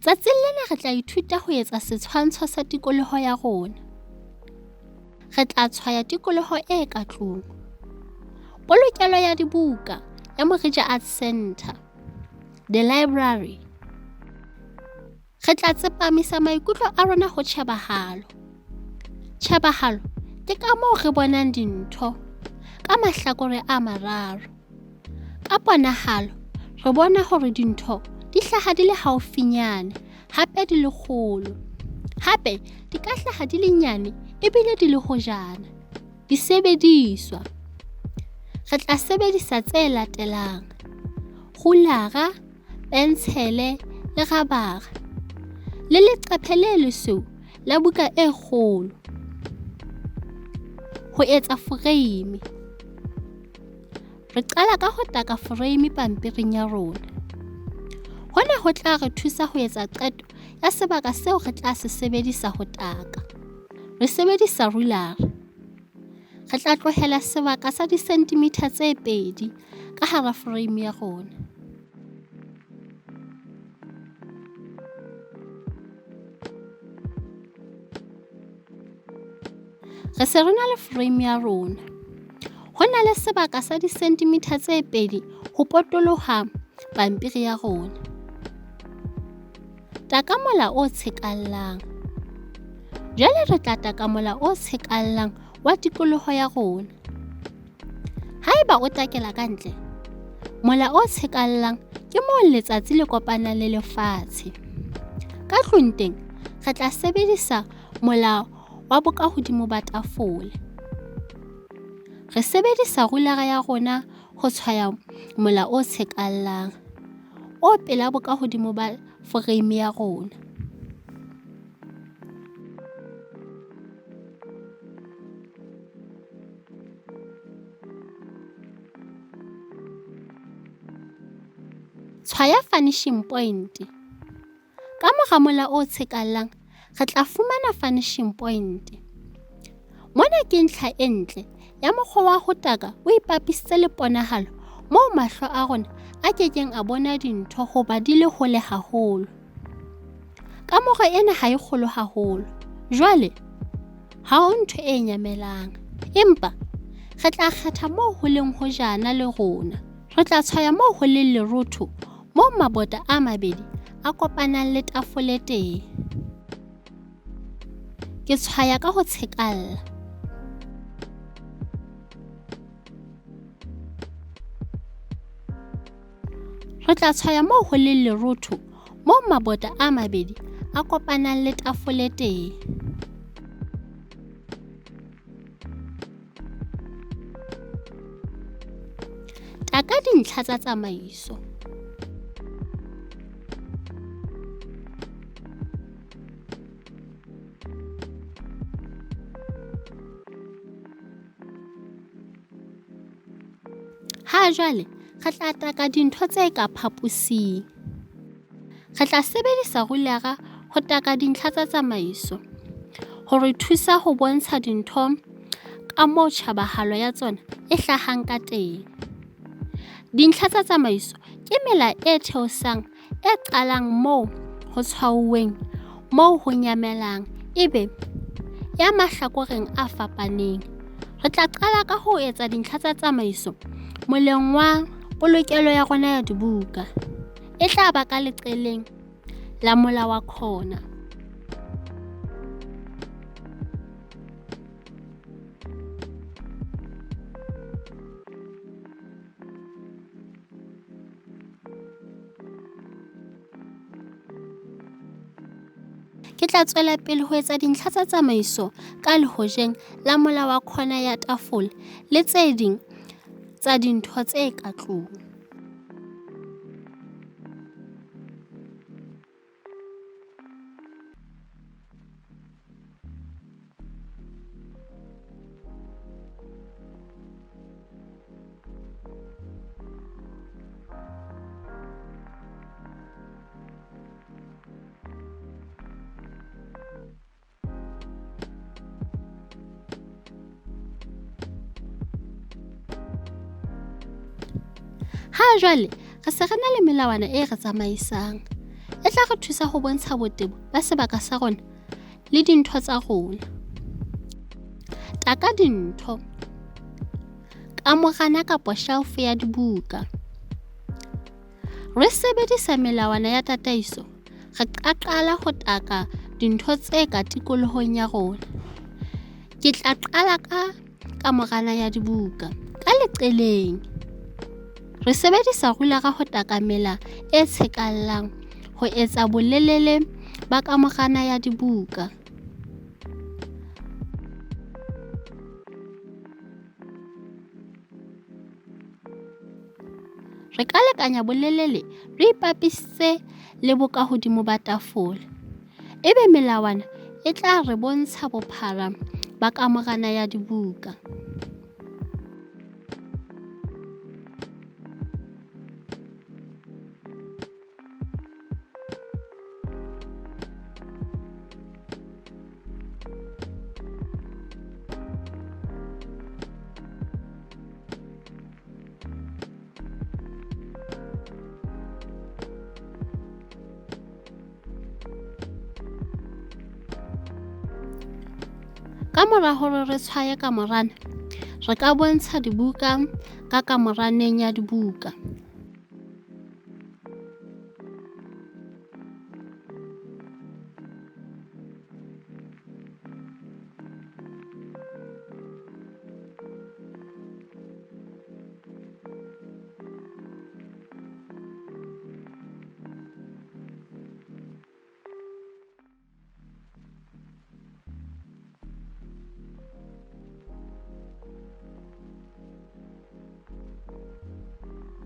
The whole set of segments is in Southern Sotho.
Tsatsing lena re tla ithuta ho etsa setshwantsho sa tikoloho ya rona. Re tla tshwaya tikoloho e ka tlung. Polokelo ya dibuka ya Morija Art Centre, the library. Re tla tsepamisa maikutlo a rona ho tjhebahalo. Tjhebahalo ke ka moo re bonang dintho ka mahlakore a mararo. Ka ponahalo, re bona hore dintho di hlaha di le haufinyane, hape di le kgolo. Hape di ka hlaha di le nyane ebile di le hojana. Disebediswa. Re tla sebedisa tse latelang: khulara, penshele le rabara, le leqephe le lesweu la buka e kgolo. Ho etsa foreime. Re qala ka ho taka foreime pampiring ya rona. Hona ho tla re thusa ho etsa qeto ya sebaka seo re tla se sebedisa ho taka. Re sebedisa rulara. Re tla tlohela sebaka sa disentimitha tse 2 ka hara foreime ya rona. Re se re na le foreime ya rona. Ho na le sebaka sa disentimitha tse 2 ho potoloha pampiri ya rona. Taka mola o tshekallang. Jwale re tla taka mola o tshekallang wa tikoloho ya rona. Haeba o takela ka ntle, mola o tshekallang ke moo letsatsi le kopanang le lefatshe. Ka tlung teng, re tla sebedisa mola wa bokahodimo ba tafole. Re sebedisa rulara ya rona ho tshwaya mola o tshekallang o pela bokahodimo ba foreime ya rona. Tshwaya finishing point. Ka mora mola o tshekallang, re tla fumana finishing point. Mona ke ntlha e ntle ya mokgwa wa ho taka o ipapisitse le ponahalo moo mahlo a rona a kekeng a bona dintho hoba di le hole haholo. Kamora ena ha e kgolo haholo, jwale ha ho ntho e nyamelang, empa re tla kgetha moo ho leng hojana le rona. Re tla tshwaya moo ho leng lerotho, moo mabota a mabedi a kopanang le tafole teng. Ke tshwaya ka ho tshekalla. Re tla tshwaya moo ho leng lerotho, moo mabota a mabedi a kopanang le tafole teng. Taka dintlha tsa tsamaiso. Ha jwale re tla taka dintho tse ka phaposing. Re tla sebedisa rulara ho taka dintlha tsa tsamaiso, ho re thusa ho bontsha dintho ka moo tjhabahalo ya tsona e hlahang ka teng. Dintlha tsa tsamaiso ke mela e theosang e qalang moo ho tshwauweng, moo ho nyamelang, ebe ya mahlakoreng a fapaneng. Re tla qala ka ho etsa dintlha tsa tsamaiso moleng wa polokelo ya rona ya dibuka. E tla ba ka leqeleng la mola wa khona. Ke tla tswela pele ho etsa dintlha tsa tsamaiso ka lehojeng la mola wa khona ya tafole le tse ding tsa dintho tse ka tlung. Ha jwale re se re na le melawana e re tsamaisang. E tla re thusa ho bontsha botebo ba sebaka sa rona le dintho tsa rona. Taka dintho. Kamorana kapa shelf ya dibuka. Re sebedisa melawana ya tataiso. Re qala ho taka dintho tse ka tikolohong ya rona. Ke tla qala ka kamorana ya dibuka ka leqeleng. Re sebedisa rulara ho taka mela e tshekallang ho etsa bolelele ba kamorana ya dibuka. Re ka lekanya bolelele re ipapisitse le bokahodimo ba tafole. Ebe melawana e tla re bontsha bophara ba kamorana ya dibuka. Ka mora hore re tshwaye kamorana, re ka bontsha dibuka ka kamoraneng ya dibuka.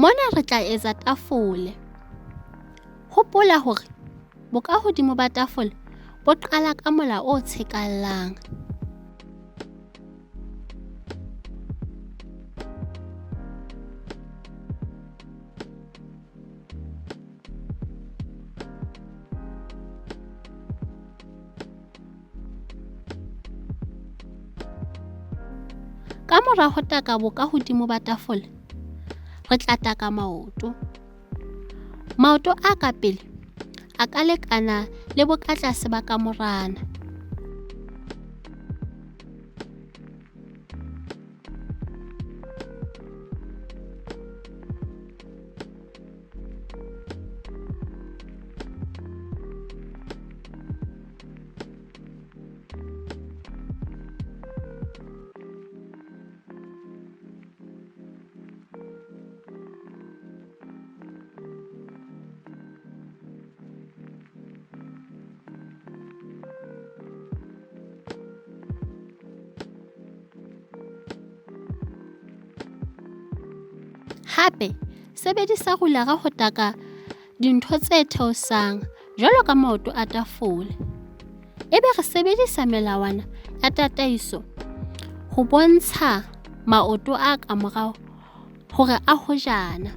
Mona re tla etsa tafole. Hopola hore bokahodimo ba tafole bo qala ka mola o tshekallang. Ka mora ho taka bokahodimo ba tafole, re tla taka maoto. Maoto a ka pele a ka lekana le bokatlase ba kamorana. Hape, sebedisa rulara ho taka dintho tse theosang jwalo ka maoto a tafole. Ebe re sebedisa melawana ya tataiso ho bontsha maoto a ka morao hore a hojana.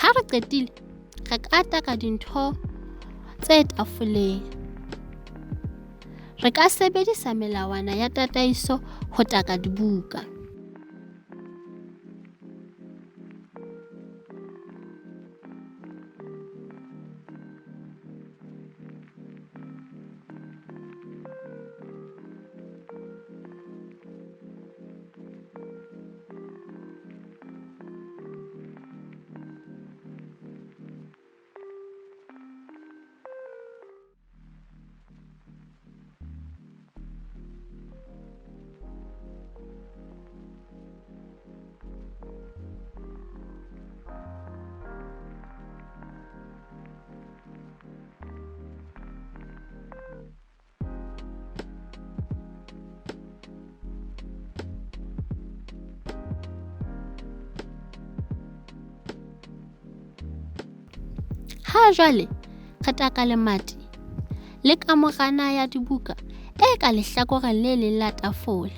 Ha re qetile, re ka taka dintho tse tafoleng. Re ka sebedisa melawana ya tataiso ho taka dibuka. Ha jwale re taka lemati le kamorana ya dibuka e ka lehlakoreng le leng la tafole.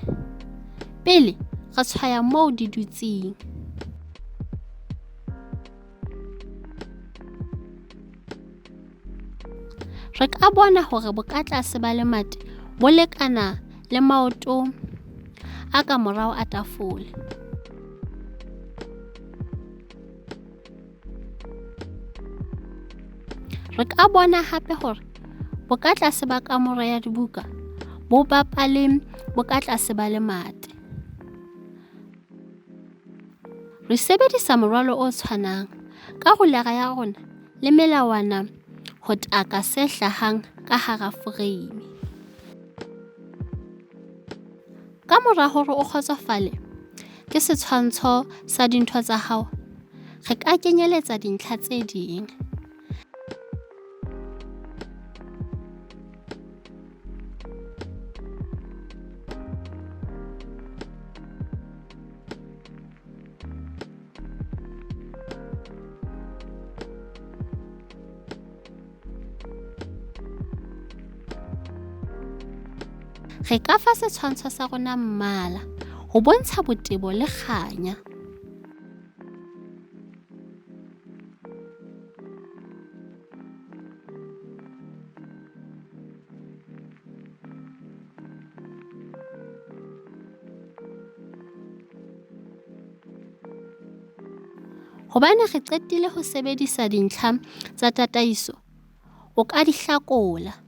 Pele re tshwaya moo di dutseng. Re ka bona hore bokatlase ba lemati bo lekana le maoto a ka morao a tafole. Re ka bona hape hore bo ka tlase ba kamoro ya dibuka bo bapaleng bo ka tlase ba lemate. Re sebedisa morwalo o tshwanang ka rulera ya rona le melawana ho taka se hlahang ka hara frame. Ka mora hore o kgotsofale ke setshwantsho sa dintho tsa hao, re ka kenyeletsa dintlha tse ding. Re ka fa setshwantsho sa rona mmala ho bontsha botebo le kganya. Hobane re qetile ho sebedisa dintlha tsa tataiso, o ka di hlakola.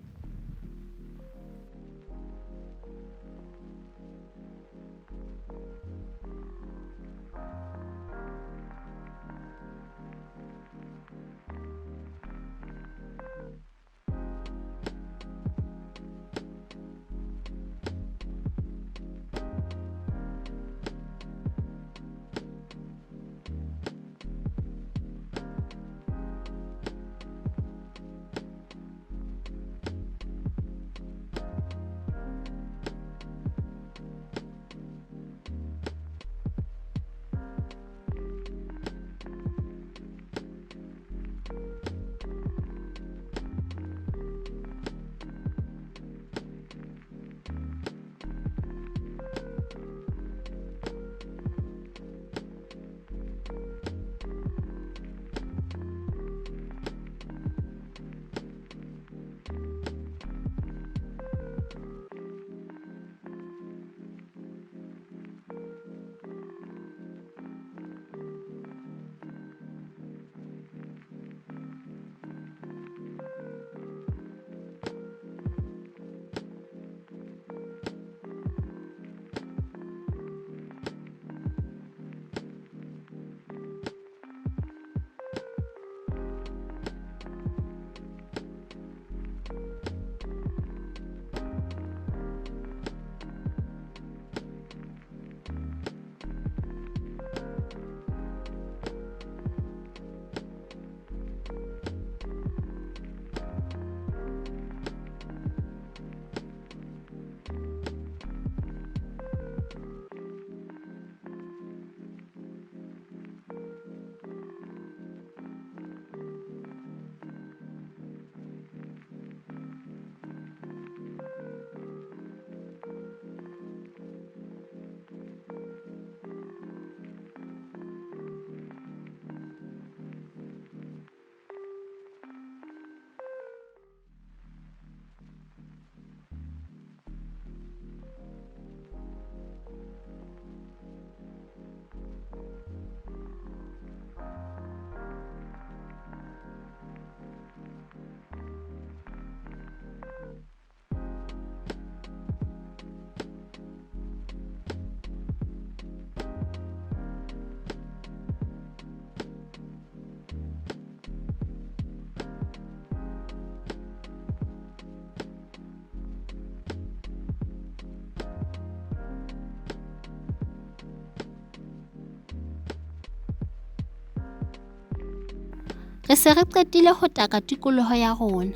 Re se re qetile ho taka tikoloho ya rona.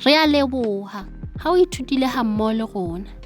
Re a leboha ha o ithutile ha mmoho le rona.